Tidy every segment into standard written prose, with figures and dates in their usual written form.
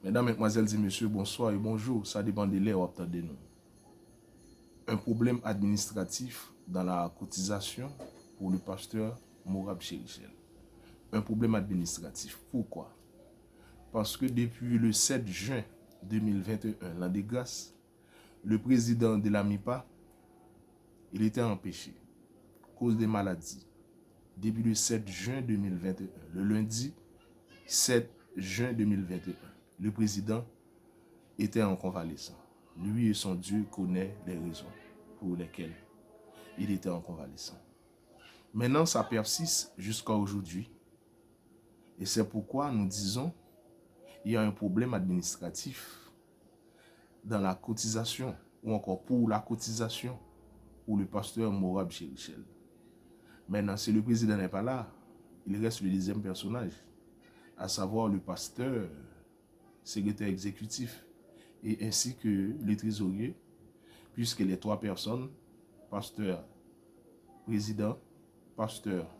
Mesdames, Mesdemoiselles et Messieurs, bonsoir et bonjour. Ça dépend de l'heure où vous attendez nous. Un problème administratif dans la cotisation pour le pasteur Morab Chérichel. Un problème administratif. Pourquoi? Parce que depuis le 7 juin 2021, l'an des grâces, le président de la MIPA, il était empêché à cause des maladies. Depuis le 7 juin 2021, le lundi 7 juin 2021, le président était en convalescence. Lui et son Dieu connaissent les raisons pour lesquelles il était en convalescence. Maintenant, ça persiste jusqu'à aujourd'hui. Et c'est pourquoi nous disons qu'il y a un problème administratif dans la cotisation, ou encore pour la cotisation pour le pasteur Morab Chérichel. Maintenant, si le président n'est pas là, il reste le deuxième personnage, à savoir le pasteur, secrétaire exécutif, et ainsi que les trésoriers, puisque les trois personnes, pasteur, président, pasteur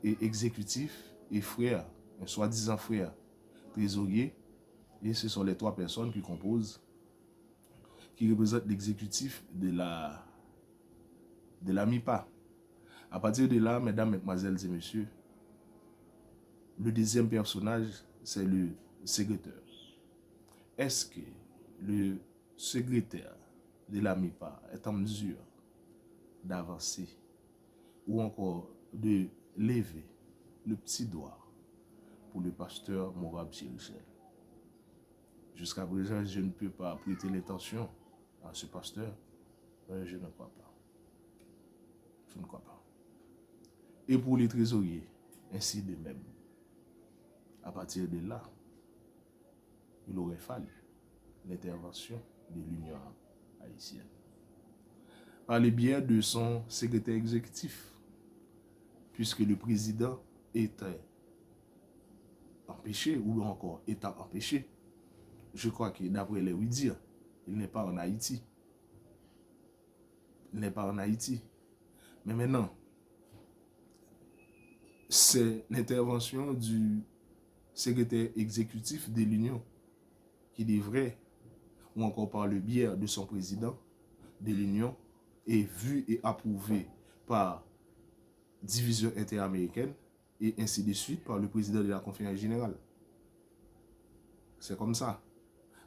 exécutif et frère, un soi-disant frère, trésorier, et ce sont les trois personnes qui composent, qui représentent l'exécutif de la MIPA. À partir de là, mesdames, mesdemoiselles et messieurs, le deuxième personnage, c'est le secrétaire. Est-ce que le secrétaire de la MIPA est en mesure d'avancer ou encore de lever le petit doigt pour le pasteur Morab Chérichel? Jusqu'à présent, je ne peux pas prêter l'intention à ce pasteur. Je ne crois pas. Je ne crois pas. Et pour les trésoriers, ainsi de même. À partir de là, il aurait fallu l'intervention de l'Union haïtienne par le biais de son secrétaire exécutif, puisque le président était empêché, ou encore étant empêché. Je crois que d'après les oui-dire, il n'est pas en Haïti. Il n'est pas en Haïti. Mais maintenant, c'est l'intervention du secrétaire exécutif de l'Union qui devrait, ou encore par le biais de son président de l'Union, est vu et approuvé par division interaméricaine et ainsi de suite par le président de la conférence générale. C'est comme ça.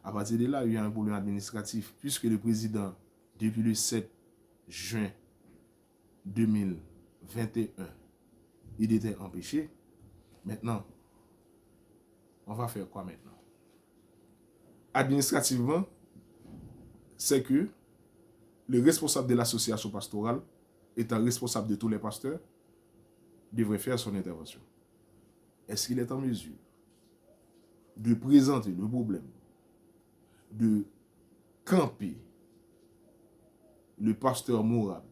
À partir de là, il y a un problème administratif puisque le président, depuis le 7 juin 2021, il était empêché. Maintenant, on va faire quoi maintenant? Administrativement, c'est que le responsable de l'association pastorale, étant responsable de tous les pasteurs, devrait faire son intervention. Est-ce qu'il est en mesure de présenter le problème, de camper le pasteur Morab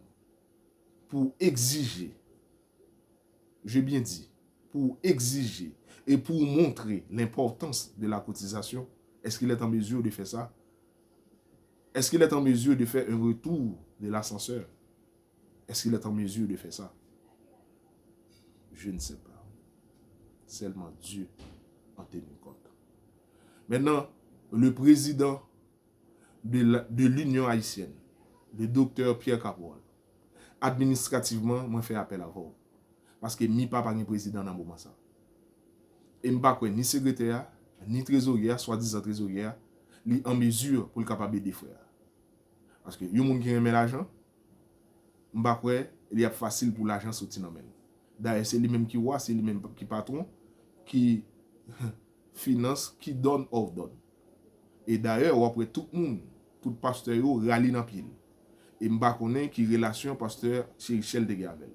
pour exiger, j'ai bien dit, pour exiger et pour montrer l'importance de la cotisation? Est-ce qu'il est en mesure de faire ça? Est-ce qu'il est en mesure de faire un retour de l'ascenseur? Est-ce qu'il est en mesure de faire ça? Je ne sais pas. Seulement Dieu en tient compte. Maintenant, le président de l'Union haïtienne, le docteur Pierre Caporal, administrativement, moi, fait appel à vous. Parce que mi papa ni président dans le moment ça. Et je ne sais pas ni secrétaire, ni trésorier, soi-disant trésorier, li en mesure pour le capable de faire. Parce que yon moun qui aime l'argent, je ne sais pas, il est facile pour l'argent sortir dans le même. D'ailleurs, c'est lui-même qui voit, c'est lui-même qui patron, qui finance, qui donne, ordonne. Et d'ailleurs, après tout le monde, tout pasteur rallie dans pile. Et je ne sais pas qui relation pasteur Chérichel de Gavel.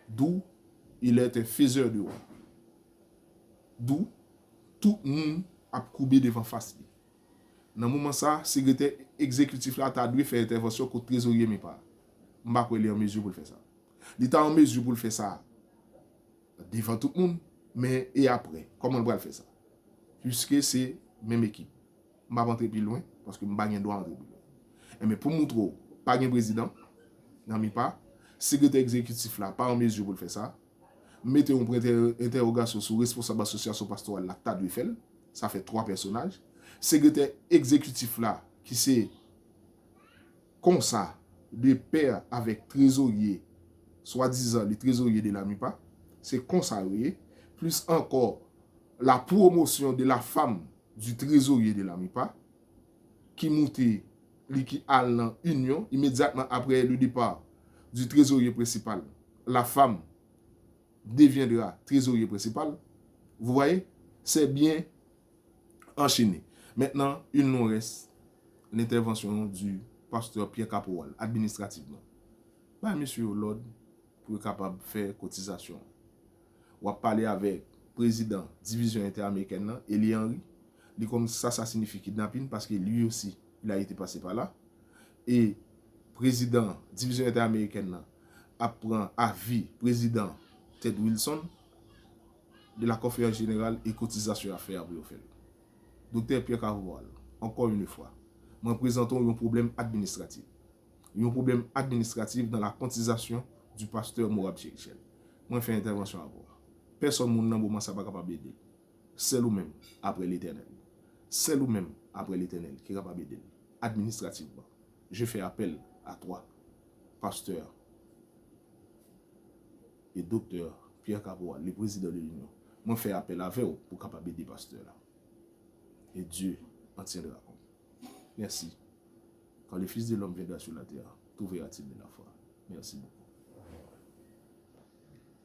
D'où il est un faiseur de roi. D'où tout le monde a coupé devant face. Dans le moment ça, le secrétaire exécutif là a dû faire intervention contre le trésorier, mais pas. Je ne sais pas s'il est en mesure pour faire ça. Il est en mesure pour faire ça devant tout le monde, mais et après, comment on va faire ça? Puisque c'est la même équipe. Je ne vais pas rentrer plus loin, parce que je ne vais pas droit rentrer plus loin. Mais pour montrer, pas de président, non, mais pas, secrétaire exécutif là, pas en mesure pour faire ça. Mettez un point d'interrogation sur le responsable de l'association pastorale, la TAD de faire. ça fait 3 personnages. Secrétaire exécutif là, qui c'est comme ça, de pair avec trésorier, soi-disant le trésorier de la MIPA, c'est consacré, plus encore la promotion de la femme du trésorier de la MIPA, qui montait, qui a l'union, immédiatement après le départ du trésorier principal, la femme deviendra trésorier principal. Vous voyez, c'est bien enchaîné. Maintenant, il nous reste l'intervention du pasteur Pierre Caporal, administrativement. Bah, monsieur l'ordre, pour être capable de faire cotisation. On va parler avec le président division interaméricaine, Eli Henry. Comme ça signifie kidnapping parce que lui aussi, il a été passé par là. Et président division interaméricaine apprend à vie président Ted Wilson de la conférence générale et cotisation à faire pour faire. Docteur Pierre Caporal, encore une fois, nous présentons un problème administratif. Un problème administratif dans la cotisation du pasteur Morab Cherichel. Moi, fais intervention à vous. Personne ne moment ça pas capable d'aider. C'est nous-mêmes après l'Éternel. C'est nous-mêmes après l'Éternel qui est capable d'aider. Administrativement, je fais appel à toi, pasteur et docteur Pierre Caporal, le président de l'Union. Moi, fais appel à vous pour capable d'aider pasteur là. Et Dieu en tiendra compte. Merci. Quand le Fils de l'homme viendra sur la terre, trouvera-t-il de la foi. Merci beaucoup.